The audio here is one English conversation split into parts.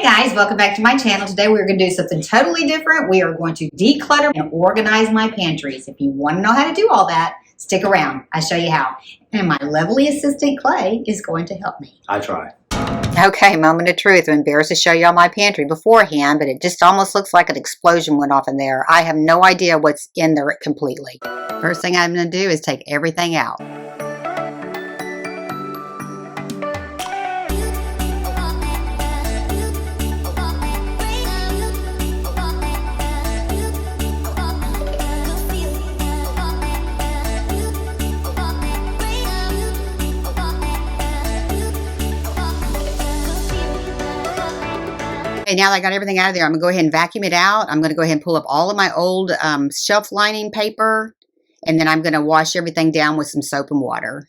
guys, welcome back to my channel. Today we're going to do something totally different. We are going to declutter and organize my pantries. If you want to know how to do all that, stick around. I'll show you how. And my lovely assistant Clay is going to help me. I try. Okay, moment of truth. I'm embarrassed to show you all my pantry beforehand, but it just almost looks like an explosion went off in there. I have no idea what's in there completely. First thing I'm going to do is take everything out. Okay, now that I got everything out of there, I'm going to go ahead and vacuum it out. I'm going to go ahead and pull up all of my old shelf lining paper, and then I'm going to wash everything down with some soap and water.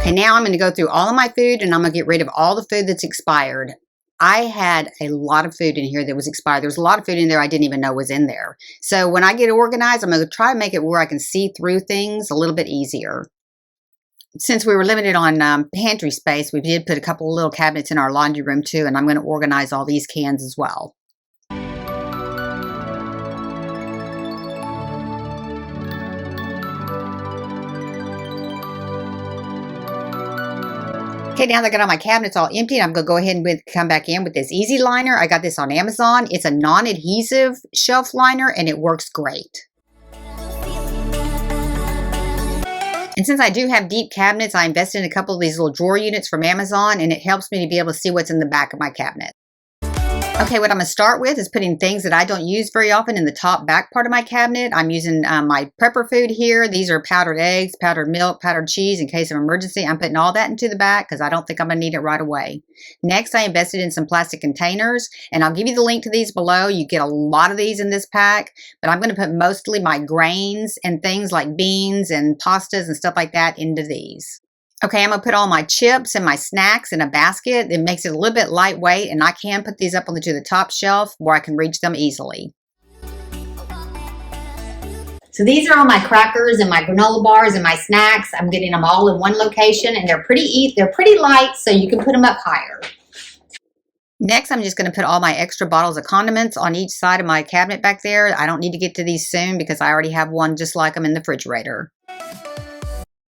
Okay, now I'm going to go through all of my food, and I'm going to get rid of all the food that's expired. I had a lot of food in here that was expired. There was a lot of food in there I didn't even know was in there. So when I get organized, I'm going to try to make it where I can see through things a little bit easier. Since we were limited on pantry space, we did put a couple of little cabinets in our laundry room too, and I'm going to organize all these cans as well. Okay, now that I got all my cabinets all empty, I'm going to go ahead and come back in with this Easy Liner. I got this on Amazon. It's a non-adhesive shelf liner, and it works great. And since I do have deep cabinets, I invested in a couple of these little drawer units from Amazon, and it helps me to be able to see what's in the back of my cabinet. Okay, what I'm going to start with is putting things that I don't use very often in the top back part of my cabinet. I'm using my prepper food here. These are powdered eggs, powdered milk, powdered cheese in case of emergency. I'm putting all that into the back because I don't think I'm going to need it right away. Next, I invested in some plastic containers, and I'll give you the link to these below. You get a lot of these in this pack, but I'm going to put mostly my grains and things like beans and pastas and stuff like that into these. Okay, I'm going to put all my chips and my snacks in a basket. It makes it a little bit lightweight, and I can put these up onto the top shelf where I can reach them easily. So these are all my crackers and my granola bars and my snacks. I'm getting them all in one location, and they're pretty light, so you can put them up higher. Next, I'm just going to put all my extra bottles of condiments on each side of my cabinet back there. I don't need to get to these soon because I already have one just like them in the refrigerator.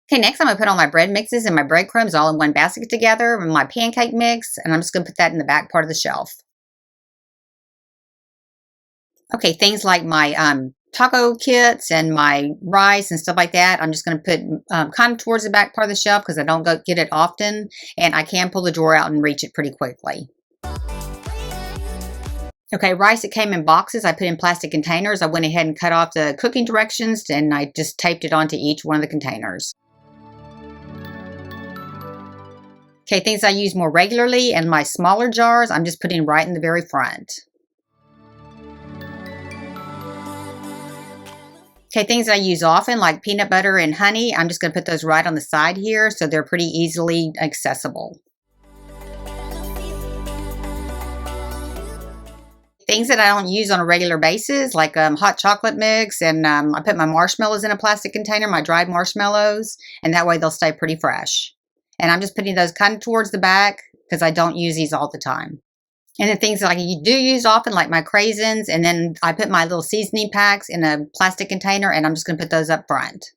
Okay, next I'm going to put all my bread mixes and my breadcrumbs all in one basket together with my pancake mix, and I'm just going to put that in the back part of the shelf. Okay, things like my taco kits and my rice and stuff like that, I'm just going to put kind of towards the back part of the shelf because I don't get it often, and I can pull the drawer out and reach it pretty quickly. Okay, rice that came in boxes, I put in plastic containers. I went ahead and cut off the cooking directions, and I just taped it onto each one of the containers. Okay, things I use more regularly and my smaller jars, I'm just putting right in the very front. Okay, things I use often like peanut butter and honey, I'm just going to put those right on the side here so they're pretty easily accessible. Things that I don't use on a regular basis like hot chocolate mix, and I put my marshmallows in a plastic container, my dried marshmallows, and that way they'll stay pretty fresh. And I'm just putting those kind of towards the back because I don't use these all the time. And the things that I do use often, like my craisins, and then I put my little seasoning packs in a plastic container, and I'm just going to put those up front.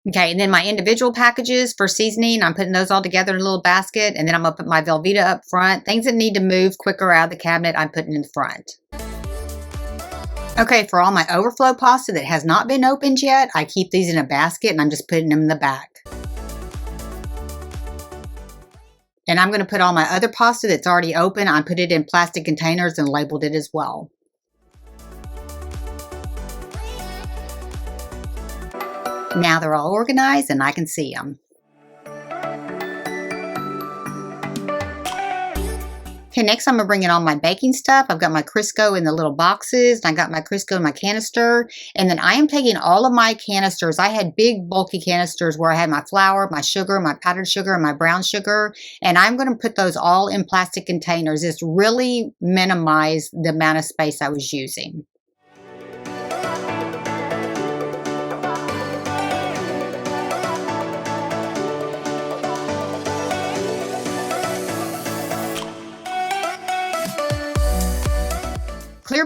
Okay, and then my individual packages for seasoning, I'm putting those all together in a little basket, and then I'm going to put my Velveeta up front. Things that need to move quicker out of the cabinet, I'm putting in the front. Okay, for all my overflow pasta that has not been opened yet, I keep these in a basket, and I'm just putting them in the back. And I'm going to put all my other pasta that's already open. I put it in plastic containers and labeled it as well. Now they're all organized and I can see them. Okay, next I'm going to bring in all my baking stuff. I've got my Crisco in the little boxes. I got my Crisco in my canister. And then I am taking all of my canisters. I had big bulky canisters where I had my flour, my sugar, my powdered sugar, and my brown sugar. And I'm going to put those all in plastic containers. This really minimized the amount of space I was using.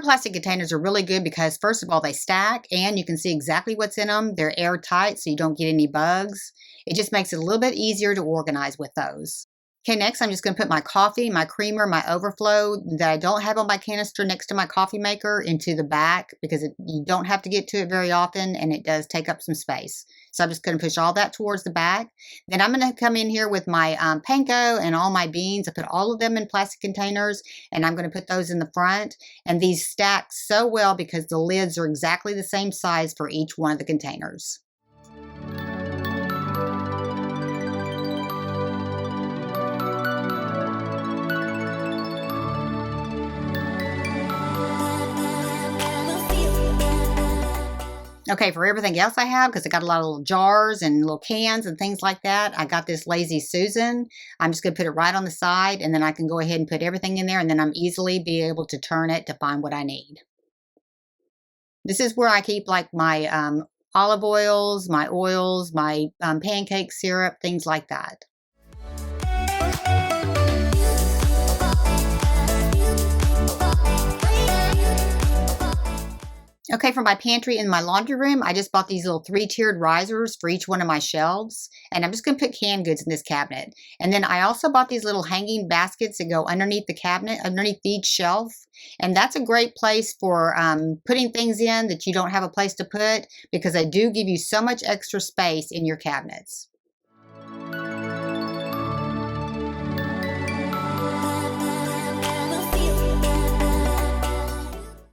plastic containers are really good because, first of all, they stack and you can see exactly what's in them. They're airtight so you don't get any bugs. It just makes it a little bit easier to organize with those. Okay, next I'm just going to put my coffee, my creamer, my overflow that I don't have on my canister next to my coffee maker into the back because you don't have to get to it very often and it does take up some space. So I'm just going to push all that towards the back. Then I'm going to come in here with my panko and all my beans. I put all of them in plastic containers and I'm going to put those in the front. And these stack so well because the lids are exactly the same size for each one of the containers. Okay, for everything else I have, because I got a lot of little jars and little cans and things like that, I got this Lazy Susan. I'm just going to put it right on the side, and then I can go ahead and put everything in there, and then I'm easily be able to turn it to find what I need. This is where I keep like my olive oils, my pancake syrup, things like that. Okay, for my pantry in my laundry room, I just bought these little 3-tiered risers for each one of my shelves. And I'm just going to put canned goods in this cabinet. And then I also bought these little hanging baskets that go underneath the cabinet, underneath each shelf. And that's a great place for putting things in that you don't have a place to put because they do give you so much extra space in your cabinets.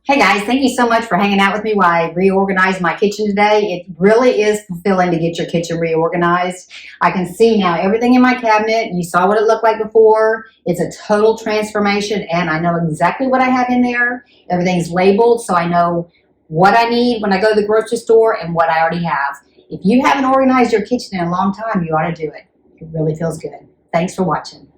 Hey guys, thank you so much for hanging out with me while I reorganized my kitchen today. It really is fulfilling to get your kitchen reorganized. I can see now everything in my cabinet. You saw what it looked like before. It's a total transformation and I know exactly what I have in there. Everything's labeled so I know what I need when I go to the grocery store and what I already have. If you haven't organized your kitchen in a long time, you ought to do it. It really feels good. Thanks for watching.